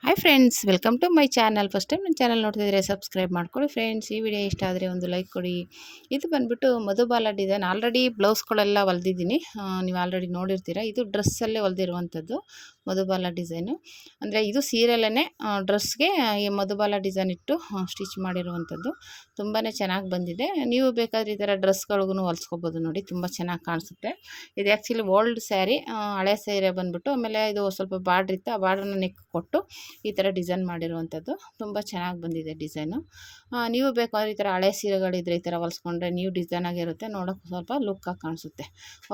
Hi friends, welcome to my channel. First time ನನ್ನ channel ನೋಡ್ತಿದ್ರೆ subscribe ಮಾಡ್ಕೊಳ್ಳಿ friends. ಈ ವಿಡಿಯೋ ಇಷ್ಟ ಆದರೆ ಒಂದು ಲೈಕ್ ಕೊಡಿ. ಇದು ಬಂದುಬಿಟ್ಟು ಮಧುಬಾಲ ಡಿಸೈನ್. ಆಲ್ರೆಡಿ ಬ್ಲೌಸ್ಗಳೆಲ್ಲ ಹೊಲ್ದಿದ್ದೀನಿ, ನೀವು ಆಲ್ರೆಡಿ ನೋಡಿರ್ತೀರ. ಇದು ಡ್ರೆಸ್ಸಲ್ಲೇ ಹೊಲ್ದಿರುವಂಥದ್ದು ಮಧುಬಾಲ ಡಿಸೈನು. ಅಂದರೆ ಇದು ಸೀರೆಯಲ್ಲೇ ಡ್ರೆಸ್ಗೆ ಈ ಮಧುಬಾಲ ಡಿಸೈನ್ ಇಟ್ಟು ಸ್ಟಿಚ್ ಮಾಡಿರುವಂಥದ್ದು. ತುಂಬಾ ಚೆನ್ನಾಗಿ ಬಂದಿದೆ. ನೀವು ಬೇಕಾದರೆ ಈ ಥರ ಡ್ರೆಸ್ಗಳಿಗೂ ಹೊಲ್ಸ್ಕೊಬೋದು. ನೋಡಿ, ತುಂಬ ಚೆನ್ನಾಗಿ ಕಾಣಿಸುತ್ತೆ. ಇದು ಆ್ಯಕ್ಚುಲಿ ಓಲ್ಡ್ ಸ್ಯಾರಿ, ಹಳೆ ಸೀರೆ ಬಂದುಬಿಟ್ಟು, ಆಮೇಲೆ ಇದು ಸ್ವಲ್ಪ ಬಾರ್ಡ್ರ್ ಇತ್ತು, ಆ ಬಾರ್ಡ್ರನ್ನ ನೆಕ್ ಕೊಟ್ಟು ಈ ಥರ ಡಿಸೈನ್ ಮಾಡಿರುವಂಥದ್ದು. ತುಂಬ ಚೆನ್ನಾಗಿ ಬಂದಿದೆ ಡಿಸೈನು. ನೀವು ಬೇಕಾದ್ರೆ ಈ ಥರ ಹಳೆ ಸೀರೆಗಳಿದ್ರೆ ಈ ಥರ ಹೊಲ್ಸ್ಕೊಂಡ್ರೆ ನ್ಯೂ ಡಿಸೈನ್ ಆಗಿರುತ್ತೆ, ನೋಡೋಕ್ಕೆ ಸ್ವಲ್ಪ ಲುಕ್ಕಾಗಿ ಕಾಣಿಸುತ್ತೆ.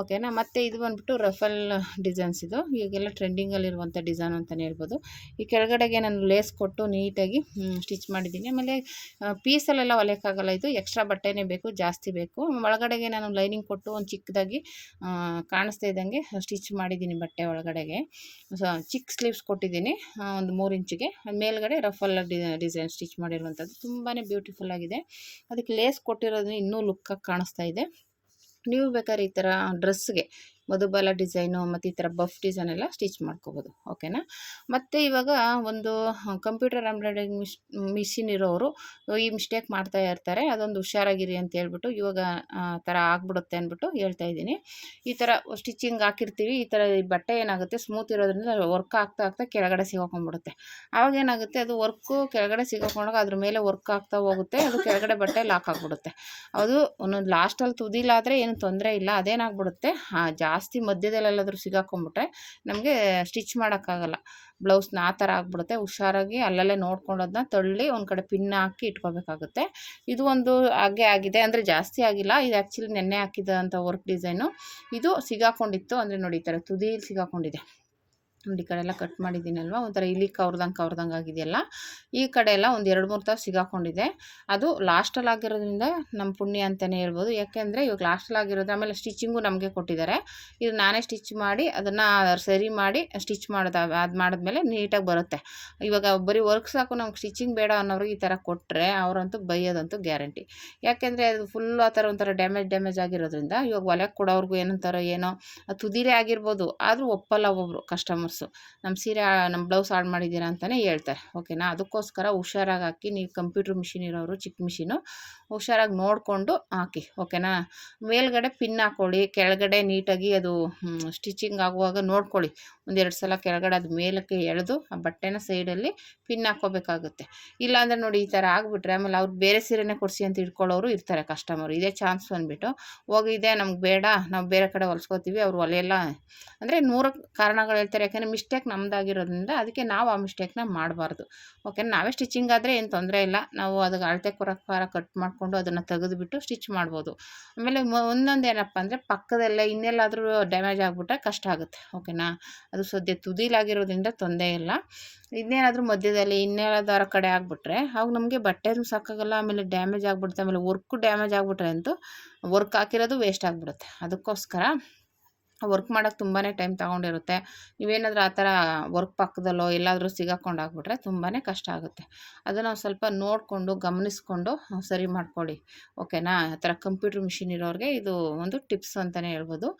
ಓಕೆನಾ. ಮತ್ತು ಇದು ಬಂದುಬಿಟ್ಟು ರಫಲ್ ಡಿಸೈನ್ಸ್. ಇದು ಈಗೆಲ್ಲ ಟ್ರೆಂಡಿಂಗಲ್ಲಿರುವಂಥ ಡಿಸೈನ್ ಅಂತಲೇ ಹೇಳ್ಬೋದು. ಈ ಕೆಳಗಡೆಗೆ ನಾನು ಲೇಸ್ ಕೊಟ್ಟು ನೀಟಾಗಿ ಸ್ಟಿಚ್ ಮಾಡಿದ್ದೀನಿ. ಆಮೇಲೆ ಪೀಸಲ್ಲೆಲ್ಲ ಹೊಲಿಯೋಕ್ಕಾಗಲ್ಲ, ಇದು ಎಕ್ಸ್ಟ್ರಾ ಬಟ್ಟೆನೇ ಬೇಕು, ಜಾಸ್ತಿ ಬೇಕು. ಒಳಗಡೆಗೆ ನಾನು ಲೈನಿಂಗ್ ಕೊಟ್ಟು ಒಂದು ಚಿಕ್ಕದಾಗಿ ಕಾಣಿಸ್ತಾ ಇದ್ದಂಗೆ ಸ್ಟಿಚ್ ಮಾಡಿದ್ದೀನಿ ಬಟ್ಟೆ ಒಳಗಡೆಗೆ. ಚಿಕ್ಕ ಸ್ಲೀವ್ಸ್ ಕೊಟ್ಟಿದ್ದೀನಿ, ಒಂದು 3 ಇಂಚಿಗೆ. ಮೇಲ್ಗಡೆ ರಫಲ್ ಡಿಸೈನ್ ಸ್ಟಿಚ್ ಮಾಡಿರುವಂಥದ್ದು ತುಂಬಾ ಬ್ಯೂಟಿಫುಲ್ ಆಗಿದೆ. ಅದಕ್ಕೆ ಲೇಸ್ ಕೊಟ್ಟಿರೋದ್ರಿಂದ ಇನ್ನೂ ಲುಕ್ಕಾಗಿ ಕಾಣಿಸ್ತಾ ಇದೆ. ನೀವು ಬೇಕಾದ್ರೆ ಈ ಥರ ಡ್ರೆಸ್ಗೆ ಮಧುಬಾಲ ಡಿಸೈನು ಮತ್ತು ಈ ಥರ ಬಫ್ ಡಿಸೈನ್ ಎಲ್ಲ ಸ್ಟಿಚ್ ಮಾಡ್ಕೋಬೋದು. ಓಕೆನಾ. ಮತ್ತು ಇವಾಗ ಒಂದು ಕಂಪ್ಯೂಟರ್ ಎಂಬ್ರಾಯ್ಡ್ರಿಂಗ್ ಮಿಷಿನ್ ಇರೋರು ಈ ಮಿಸ್ಟೇಕ್ ಮಾಡ್ತಾ ಇರ್ತಾರೆ. ಅದೊಂದು ಹುಷಾರಾಗಿರಿ ಅಂತ ಹೇಳ್ಬಿಟ್ಟು ಇವಾಗ ಥರ ಆಗ್ಬಿಡುತ್ತೆ ಅಂದ್ಬಿಟ್ಟು ಹೇಳ್ತಾ ಇದ್ದೀನಿ. ಈ ಥರ ಸ್ಟಿಚಿಂಗ್ ಹಾಕಿರ್ತೀವಿ, ಈ ಥರ ಬಟ್ಟೆ ಏನಾಗುತ್ತೆ ಸ್ಮೂತ್ ಇರೋದ್ರಿಂದ ವರ್ಕ್ ಆಗ್ತಾ ಆಗ್ತಾ ಕೆಳಗಡೆ ಸಿಗಾಕೊಂಡ್ಬಿಡುತ್ತೆ. ಆವಾಗ ಏನಾಗುತ್ತೆ, ಅದು ವರ್ಕು ಕೆಳಗಡೆ ಸಿಗಾಕೊಂಡಾಗ ಅದ್ರ ಮೇಲೆ ವರ್ಕ್ ಆಗ್ತಾ ಹೋಗುತ್ತೆ, ಅದು ಕೆಳಗಡೆ ಬಟ್ಟೆ ಲಾಕ್ ಆಗಿಬಿಡುತ್ತೆ. ಅದು ಒಂದೊಂದು ಲಾಸ್ಟಲ್ಲಿ ತುದಿಲಾದರೆ ಏನು ತೊಂದರೆ ಇಲ್ಲ. ಅದೇನಾಗ್ಬಿಡುತ್ತೆ, ಜಾಸ್ತಿ ಮಧ್ಯದಲ್ಲೆಲ್ಲಾದರೂ ಸಿಗಾಕೊಂಡ್ಬಿಟ್ರೆ ನಮಗೆ ಸ್ಟಿಚ್ ಮಾಡೋಕ್ಕಾಗಲ್ಲ. ಬ್ಲೌಸ್ನ ಆ ಥರ ಆಗಿಬಿಡುತ್ತೆ. ಹುಷಾರಾಗಿ ಅಲ್ಲಲ್ಲೇ ನೋಡ್ಕೊಂಡೋದನ್ನ ತಳ್ಳಿ ಒಂದು ಕಡೆ ಪಿನ್ ಹಾಕಿ ಇಟ್ಕೋಬೇಕಾಗುತ್ತೆ. ಇದು ಒಂದು ಹಾಗೆ ಆಗಿದೆ, ಅಂದರೆ ಜಾಸ್ತಿ ಆಗಿಲ್ಲ. ಇದು ಆ್ಯಕ್ಚುಲಿ ನೆನ್ನೆ ಹಾಕಿದಂಥ ವರ್ಕ್ ಡಿಸೈನು. ಇದು ಸಿಗಾಕೊಂಡಿತ್ತು, ಅಂದರೆ ನೋಡಿ ಈ ಥರ ತುದಿಯಲ್ಲಿ ಸಿಗಾಕೊಂಡಿದೆ. ನೋಡಿ, ಈ ಕಡೆ ಎಲ್ಲ ಕಟ್ ಮಾಡಿದ್ದೀನಲ್ವ, ಒಂಥರ ಇಲ್ಲಿ ಕವ್ರದಂಗೆ ಆಗಿದೆಯಲ್ಲ. ಈ ಕಡೆ ಎಲ್ಲ ಒಂದು 2-3 ತಾವು ಸಿಗಾಕೊಂಡಿದೆ. ಅದು ಲಾಸ್ಟಲ್ಲಿ ಆಗಿರೋದ್ರಿಂದ ನಮ್ಮ ಪುಣ್ಯ ಅಂತಲೇ ಹೇಳ್ಬೋದು. ಯಾಕೆಂದರೆ ಇವಾಗ ಲಾಸ್ಟಲ್ಲಿ ಆಗಿರೋದು, ಆಮೇಲೆ ಸ್ಟಿಚಿಂಗು ನಮಗೆ ಕೊಟ್ಟಿದ್ದಾರೆ. ಇದು ನಾನೇ ಸ್ಟಿಚ್ ಮಾಡಿ ಅದನ್ನು ಸರಿ ಮಾಡಿ ಸ್ಟಿಚ್ ಅದು ಮಾಡಿದ್ಮೇಲೆ ನೀಟಾಗಿ ಬರುತ್ತೆ. ಇವಾಗ ಬರೀ ವರ್ಕ್ ಸಾಕು, ನಮ್ಗೆ ಸ್ಟಿಚಿಂಗ್ ಬೇಡ ಅನ್ನೋರಿಗೆ ಈ ಥರ ಕೊಟ್ಟರೆ ಅವರಂತೂ ಬೈಯೋದಂತೂ ಗ್ಯಾರಂಟಿ. ಯಾಕೆಂದರೆ ಅದು ಫುಲ್ ಆ ಥರ ಒಂಥರ ಡ್ಯಾಮೇಜ್ ಆಗಿರೋದ್ರಿಂದ ಇವಾಗ ಹೊಲೆಗೆ ಕೊಡೋರ್ಗೂ ಏನಂತಾರೋ ಏನೋ, ತುದಿರೇ ಆಗಿರ್ಬೋದು, ಆದರೂ ಒಪ್ಪಲ್ಲ ಒಬ್ಬರು ಕಸ್ಟಮರ್ಸು. ನಮ್ಮ ಸೀರೆ ನಮ್ಮ ಬ್ಲೌಸ್ ಹಾಳು ಮಾಡಿದ್ದೀರಾ ಅಂತಲೇ ಹೇಳ್ತಾರೆ. ಓಕೆನಾ. ಅದಕ್ಕೋಸ್ಕರ ಹುಷಾರಾಗಿ ಹಾಕಿ. ನೀವು ಕಂಪ್ಯೂಟರ್ ಮಿಷಿನ್ ಇರೋರು, ಚಿಕ್ಕ ಮಿಷಿನು, ಹುಷಾರಾಗಿ ನೋಡಿಕೊಂಡು ಹಾಕಿ. ಓಕೆನಾ. ಮೇಲ್ಗಡೆ ಪಿನ್ ಹಾಕ್ಕೊಳ್ಳಿ, ಕೆಳಗಡೆ ನೀಟಾಗಿ ಅದು ಸ್ಟಿಚಿಂಗ್ ಆಗುವಾಗ ನೋಡ್ಕೊಳ್ಳಿ. 1-2 ಸಲ ಕೆಳಗಡೆ ಅದು ಮೇಲಕ್ಕೆ ಎಳೆದು ಆ ಬಟ್ಟೆನ ಸೈಡಲ್ಲಿ ಪಿನ್ ಹಾಕ್ಕೋಬೇಕಾಗುತ್ತೆ. ಇಲ್ಲಾಂದರೆ ನೋಡಿ ಈ ಥರ ಆಗಿಬಿಟ್ರೆ ಆಮೇಲೆ ಅವ್ರು ಬೇರೆ ಸೀರೆನೇ ಕೊಡಿಸಿ ಅಂತ ಇಟ್ಕೊಳ್ಳೋರು ಇರ್ತಾರೆ ಕಸ್ಟಮರು. ಇದೇ ಚಾನ್ಸ್ ಬಂದುಬಿಟ್ಟು ಹೋಗಿದೆ ನಮ್ಗೆ ಬೇಡ, ನಾವು ಬೇರೆ ಕಡೆ ಹೊಲ್ಸ್ಕೊತೀವಿ, ಅವ್ರು ಹೊಲೆಯಲ್ಲ ಅಂದರೆ 100 ಕಾರಣಗಳು ಹೇಳ್ತಾರೆ. ಯಾಕೆಂದರೆ ಮಿಸ್ಟೇಕ್ ನಮ್ಮದಾಗಿರೋದ್ರಿಂದ ಅದಕ್ಕೆ ನಾವು ಆ ಮಿಸ್ಟೇಕ್ನ ಮಾಡಬಾರ್ದು. ಓಕೆ. ನಾವೇ ಸ್ಟಿಚಿಂಗ್ ಆದರೆ ಏನು ತೊಂದರೆ ಇಲ್ಲ, ನಾವು ಅದಕ್ಕೆ ಅಳತೆ ಪ್ರಕಾರ ಕಟ್ ಮಾಡಿಕೊಂಡು ಅದನ್ನು ತೆಗೆದುಬಿಟ್ಟು ಸ್ಟಿಚ್ ಮಾಡ್ಬೋದು. ಆಮೇಲೆ ಒಂದೊಂದು ಏನಪ್ಪ ಅಂದರೆ ಪಕ್ಕದಲ್ಲೇ ಇನ್ನೆಲ್ಲಾದರೂ ಡ್ಯಾಮೇಜ್ ಆಗಿಬಿಟ್ರೆ ಕಷ್ಟ ಆಗುತ್ತೆ. ಓಕೆನಾ. ಅದು ಸದ್ಯ ತುದಿಲಾಗಿರೋದ್ರಿಂದ ತೊಂದರೆ ಇಲ್ಲ. ಇನ್ನೇನಾದರೂ ಮಧ್ಯದಲ್ಲಿ ಇನ್ನೇನಾದಾರ ಕಡೆ ಆಗಿಬಿಟ್ರೆ ಅವಾಗ ನಮಗೆ ಬಟ್ಟೆನೂ ಸಾಕಾಗಲ್ಲ, ಆಮೇಲೆ ಡ್ಯಾಮೇಜ್ ಆಗಿಬಿಡುತ್ತೆ. ಆಮೇಲೆ ವರ್ಕು ಡ್ಯಾಮೇಜ್ ಆಗಿಬಿಟ್ರೆ ಅಂತೂ ವರ್ಕ್ ಹಾಕಿರೋದು ವೇಸ್ಟ್ ಆಗಿಬಿಡುತ್ತೆ. ಅದಕ್ಕೋಸ್ಕರ ವರ್ಕ್ ಮಾಡೋಕ್ಕೆ ತುಂಬಾ ಟೈಮ್ ತೊಗೊಂಡಿರುತ್ತೆ. ನೀವೇನಾದರೂ ಆ ಥರ ವರ್ಕ್ ಪಕ್ಕದಲ್ಲೋ ಎಲ್ಲಾದರೂ ಸಿಗಾಕೊಂಡಾಗ್ಬಿಟ್ರೆ ತುಂಬಾ ಕಷ್ಟ ಆಗುತ್ತೆ. ಅದನ್ನು ಸ್ವಲ್ಪ ನೋಡಿಕೊಂಡು ಗಮನಿಸ್ಕೊಂಡು ಸರಿ ಮಾಡ್ಕೊಳ್ಳಿ. ಓಕೆನಾ. ಆ ಥರ ಕಂಪ್ಯೂಟರ್ ಮಿಷಿನ್ ಇರೋರಿಗೆ ಇದು ಒಂದು ಟಿಪ್ಸ್ ಅಂತಲೇ ಹೇಳ್ಬೋದು.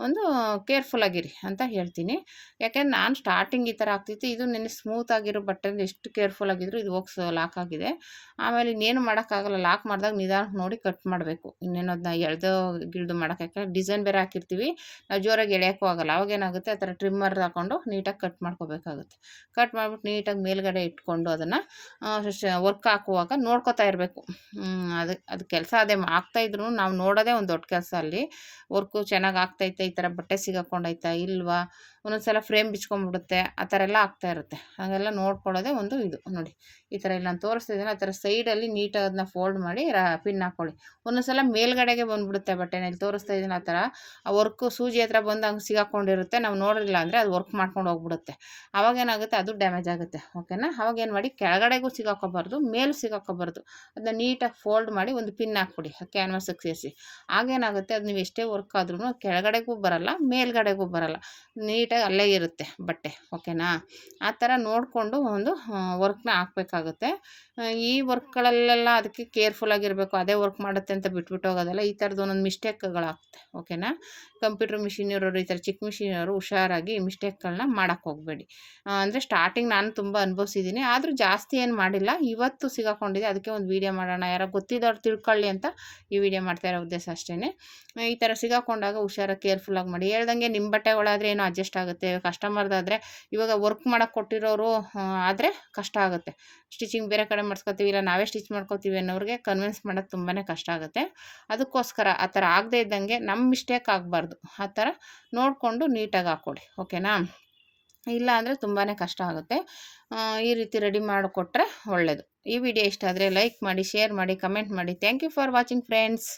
ಒಂದು ಕೇರ್ಫುಲ್ಲಾಗಿರಿ ಅಂತ ಹೇಳ್ತೀನಿ. ಯಾಕೆಂದ್ರೆ ನಾನು ಸ್ಟಾರ್ಟಿಂಗ್ ಈ ಥರ ಆಗ್ತಿತ್ತು. ಇದು ನೆನ್ನೆ ಸ್ಮೂತ್ ಆಗಿರೋ ಬಟ್ಟೆಯಿಂದ ಎಷ್ಟು ಕೇರ್ಫುಲ್ಲಾಗಿದ್ರು ಇದು ಹೋಗಿ ಲಾಕ್ ಆಗಿದೆ. ಆಮೇಲೆ ಇನ್ನೇನು ಮಾಡೋಕ್ಕಾಗಲ್ಲ, ಲಾಕ್ ಮಾಡಿದಾಗ ನಿಧಾನಕ್ಕೆ ನೋಡಿ ಕಟ್ ಮಾಡಬೇಕು. ಇನ್ನೇನು ಅದನ್ನ ಎಳೆದು ಗಿಳ್ದು ಮಾಡೋಕ್ಕೆ, ಯಾಕಂದರೆ ಡಿಸೈನ್ ಬೇರೆ ಹಾಕಿರ್ತೀವಿ, ನಾವು ಜೋರಾಗಿ ಎಳೆಯೋಕ್ಕೂ ಆಗಲ್ಲ. ಅವಾಗೇನಾಗುತ್ತೆ, ಆ ಥರ ಟ್ರಿಮ್ಮರ್ ಹಾಕ್ಕೊಂಡು ನೀಟಾಗಿ ಕಟ್ ಮಾಡ್ಕೋಬೇಕಾಗುತ್ತೆ. ಕಟ್ ಮಾಡಿಬಿಟ್ಟು ನೀಟಾಗಿ ಮೇಲ್ಗಡೆ ಇಟ್ಕೊಂಡು ಅದನ್ನು ವರ್ಕ್ ಹಾಕುವಾಗ ನೋಡ್ಕೋತಾ ಇರಬೇಕು. ಅದು ಕೆಲಸ ಅದೇ ಆಗ್ತಾಯಿದ್ರು ನಾವು ನೋಡೋದೇ ಒಂದು ದೊಡ್ಡ ಕೆಲಸ. ಅಲ್ಲಿ ವರ್ಕು ಚೆನ್ನಾಗಿ ಆಗ್ತೈತೆ, ಈ ಥರ ಬಟ್ಟೆ ಸಿಗಾಕೊಂಡೈತಾ ಇಲ್ವಾ, ಒಂದೊಂದು ಸಲ ಫ್ರೇಮ್ ಬಿಚ್ಕೊಂಡ್ಬಿಡುತ್ತೆ, ಆ ಥರ ಎಲ್ಲ ಆಗ್ತಾ ಇರುತ್ತೆ. ಹಾಗೆಲ್ಲ ನೋಡ್ಕೊಳ್ಳೋದೇ ಒಂದು ಇದು. ನೋಡಿ ಈ ಥರ ಇಲ್ಲಿ ನಾನು ತೋರಿಸ್ತಿದ್ದೀನಿ, ಆ ಥರ ಸೈಡಲ್ಲಿ ನೀಟಾಗಿ ಅದನ್ನ ಫೋಲ್ಡ್ ಮಾಡಿ ಪಿನ್ ಹಾಕ್ಕೊಳ್ಳಿ. ಒಂದೊಂದು ಸಲ ಮೇಲ್ಗಡೆಗೆ ಬಂದುಬಿಡುತ್ತೆ ಬಟ್ಟೆನ. ಇಲ್ಲಿ ತೋರಿಸ್ತಾ ಇದ್ದೀನಿ ಆ ಥರ ಆ ವರ್ಕು ಸೂಜಿ ಹತ್ರ ಬಂದು ಹಂಗೆ ಸಿಗಾಕೊಂಡಿರುತ್ತೆ. ನಾವು ನೋಡಿಲ್ಲ ಅಂದರೆ ಅದು ವರ್ಕ್ ಮಾಡ್ಕೊಂಡು ಹೋಗ್ಬಿಡುತ್ತೆ. ಅವಾಗೇನಾಗುತ್ತೆ, ಅದು ಡ್ಯಾಮೇಜ್ ಆಗುತ್ತೆ. ಓಕೆನಾ. ಅವಾಗೇನು ಮಾಡಿ, ಕೆಳಗಡೆಗೂ ಸಿಗಾಕೋಬಾರ್ದು, ಮೇಲೂ ಸಿಗಾಕೋಬಾರ್ದು. ಅದನ್ನ ನೀಟಾಗಿ ಫೋಲ್ಡ್ ಮಾಡಿ ಒಂದು ಪಿನ್ ಹಾಕ್ಬಿಡಿ ಕ್ಯಾನ್ವಾಸಿಗೆ ಸೇರಿಸಿ. ಆಗೇನಾಗುತ್ತೆ, ಅದು ನೀವು ಎಷ್ಟೇ ವರ್ಕ್ ಆದ್ರೂ ಕೆಳಗಡೆಗೂ ಬರಲ್ಲ, ಮೇಲ್ಗಡೆಗೂ ಬರಲ್ಲ. ನೀಟಾಗಿ ನೀಟಾಗಿ ಅಲ್ಲೇ ಇರುತ್ತೆ ಬಟ್ಟೆ, ಓಕೆನಾ. ಆ ಥರ ನೋಡಿಕೊಂಡು ಒಂದು ವರ್ಕ್ನ ಹಾಕಬೇಕಾಗುತ್ತೆ. ಈ ವರ್ಕ್ಗಳಲ್ಲೆಲ್ಲ ಅದಕ್ಕೆ ಕೇರ್ಫುಲ್ಲಾಗಿರಬೇಕು. ಅದೇ ವರ್ಕ್ ಮಾಡುತ್ತೆ ಅಂತ ಬಿಟ್ಬಿಟ್ಟು ಹೋಗೋದಲ್ಲ. ಈ ಥರದ್ದು ಒಂದೊಂದು ಮಿಸ್ಟೇಕ್ಗಳಾಗುತ್ತೆ, ಓಕೆನಾ. ಕಂಪ್ಯೂಟರ್ ಮಿಷಿನ್ ಇರೋರು, ಈ ಥರ ಚಿಕ್ಕ ಮಿಷಿನ್ ಇರೋರು ಹುಷಾರಾಗಿ ಮಿಸ್ಟೇಕ್ಗಳನ್ನ ಮಾಡೋಕ್ಕೆ ಹೋಗಬೇಡಿ. ಅಂದರೆ ಸ್ಟಾರ್ಟಿಂಗ್ ನಾನು ತುಂಬ ಅನುಭವಿಸಿದ್ದೀನಿ, ಆದರೂ ಜಾಸ್ತಿ ಏನು ಮಾಡಿಲ್ಲ. ಇವತ್ತು ಸಿಗಾಕೊಂಡಿದೆ, ಅದಕ್ಕೆ ಒಂದು ವೀಡಿಯೋ ಮಾಡೋಣ, ಯಾರೋ ಗೊತ್ತಿದ್ದವ್ರು ತಿಳ್ಕೊಳ್ಳಿ ಅಂತ ಈ ವಿಡಿಯೋ ಮಾಡ್ತಾ ಇರೋ ಉದ್ದೇಶ ಅಷ್ಟೇ. ಈ ಥರ ಸಿಗಾಕೊಂಡಾಗ ಹುಷಾರಾಗಿ ಕೇರ್ಫುಲ್ಲಾಗಿ ಮಾಡಿ. ಹೇಳ್ದಂಗೆ ನಿಮ್ಮ ಬಟ್ಟೆಗಳಾದರೆ ಏನೋ ಅಡ್ಜಸ್ಟ್ ಆಗುತ್ತೆ. ಕಸ್ಟಮರ್ದಾದರೆ ಇವಾಗ ವರ್ಕ್ ಮಾಡೋಕ್ಕೆ ಕೊಟ್ಟಿರೋರು ಆದರೆ ಕಷ್ಟ ಆಗುತ್ತೆ. ಸ್ಟಿಚಿಂಗ್ ಬೇರೆ ಕಡೆ ಮಾಡಿಸ್ಕೊತೀವಿ, ಇಲ್ಲ ನಾವೇ ಸ್ಟಿಚ್ ಮಾಡ್ಕೋತೀವಿ ಅನ್ನೋರಿಗೆ ಕನ್ವಿನ್ಸ್ ಮಾಡೋದು ತುಂಬಾ ಕಷ್ಟ ಆಗುತ್ತೆ. ಅದಕ್ಕೋಸ್ಕರ ಆ ಥರ ಆಗದೇ ಇದ್ದಂಗೆ ನಮ್ಮ ಮಿಸ್ಟೇಕ್ ಆಗಬಾರ್ದು. ಆ ಥರ ನೋಡಿಕೊಂಡು ನೀಟಾಗಿ ಹಾಕ್ಕೊಡಿ, ಓಕೆನಾ. ಇಲ್ಲ ಅಂದರೆ ತುಂಬಾ ಕಷ್ಟ ಆಗುತ್ತೆ. ಈ ರೀತಿ ರೆಡಿ ಮಾಡಿಕೊಟ್ರೆ ಒಳ್ಳೆಯದು. ಈ ವಿಡಿಯೋ ಇಷ್ಟ ಆದರೆ ಲೈಕ್ ಮಾಡಿ, ಶೇರ್ ಮಾಡಿ, ಕಮೆಂಟ್ ಮಾಡಿ. Thank you for watching friends.